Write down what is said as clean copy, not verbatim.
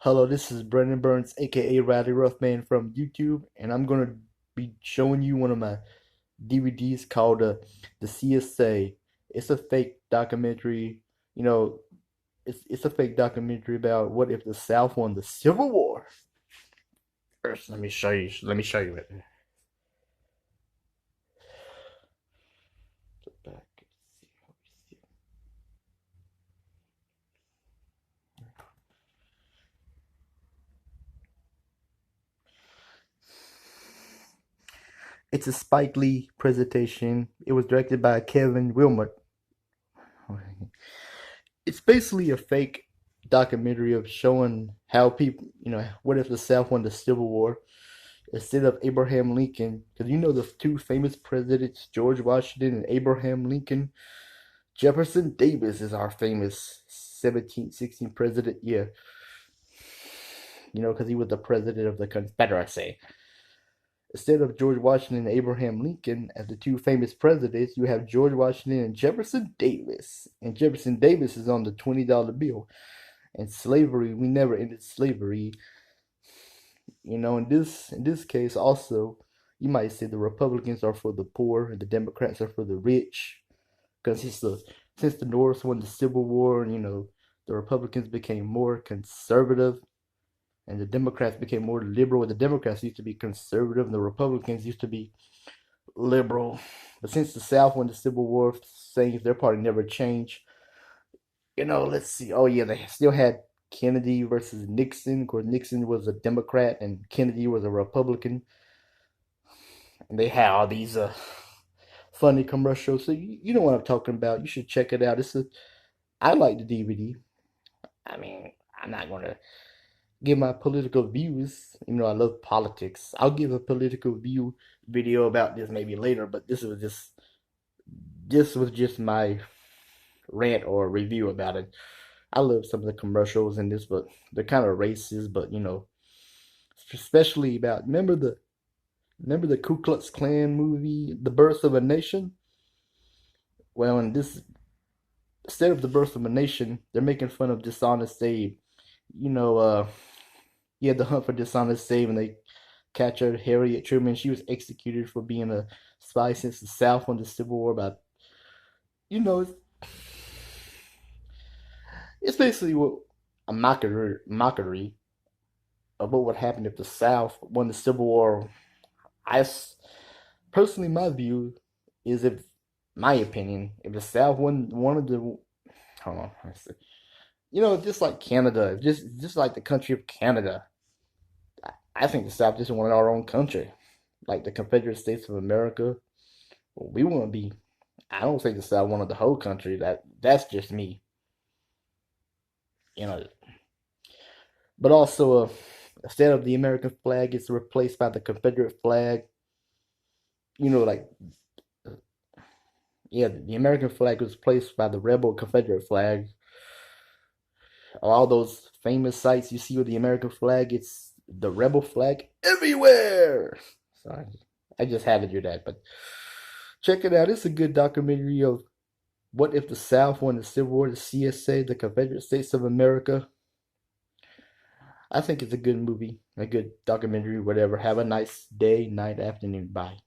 Hello, this is Brendan Burns, A.K.A. Rowdy Ruffman from YouTube, and I'm going to be showing you one of my DVDs called the C.S.A. It's a fake documentary, you know, it's a fake documentary about what if the South won the Civil War. First, let me show you it. Back. It's a Spike Lee presentation. It was directed by Kevin Willmot. It's basically a fake documentary of showing how people, what if the South won the Civil War instead of Abraham Lincoln? Because the two famous presidents, George Washington and Abraham Lincoln. Jefferson Davis is our famous 1716 president. Yeah, because he was the president of the Confederacy. Instead of George Washington and Abraham Lincoln as the two famous presidents, you have George Washington and Jefferson Davis. And Jefferson Davis is on the $20 bill. And slavery, we never ended slavery. In this case also, you might say the Republicans are for the poor and the Democrats are for the rich. Because since the North won the Civil War, the Republicans became more conservative and the Democrats became more liberal. The Democrats used to be conservative and the Republicans used to be liberal. But since the South won the Civil War, things their party never changed. Let's see. Oh yeah, they still had Kennedy versus Nixon. Of course, Nixon was a Democrat and Kennedy was a Republican. And they had all these funny commercials. So you know what I'm talking about. You should check it out. I like the DVD. I mean, I'm not gonna give my political views. I love politics. I'll give a political view video about this maybe later, but this was just my rant or review about it. I love some of the commercials in this, but they're kind of racist. But especially about remember the Ku Klux Klan movie, The Birth of a Nation. Well, in this instead of The Birth of a Nation, they're making fun of Dishonest Abe. You know, yeah, the hunt for Dishonest Abe, and they captured Harriet Truman. She was executed for being a spy since the South won the Civil War. About you know, it's basically what a mockery of what would happen if the South won the Civil War. I personally, my view is if my opinion, if the South won one of the hold on, just like Canada, just like the country of Canada. I think the South just wanted our own country, like the Confederate States of America. We want to be. I don't think the South wanted the whole country. That's just me, you know. But also, instead of the American flag, it's replaced by the Confederate flag. Like yeah, the American flag was replaced by the rebel Confederate flag. All those famous sites you see with the American flag, it's the rebel flag everywhere. Sorry, I just had to do that. But check it out. It's a good documentary of what if the South won the Civil War, the C.S.A., the Confederate States of America. I think it's a good movie, a good documentary, whatever. Have a nice day, night, afternoon. Bye.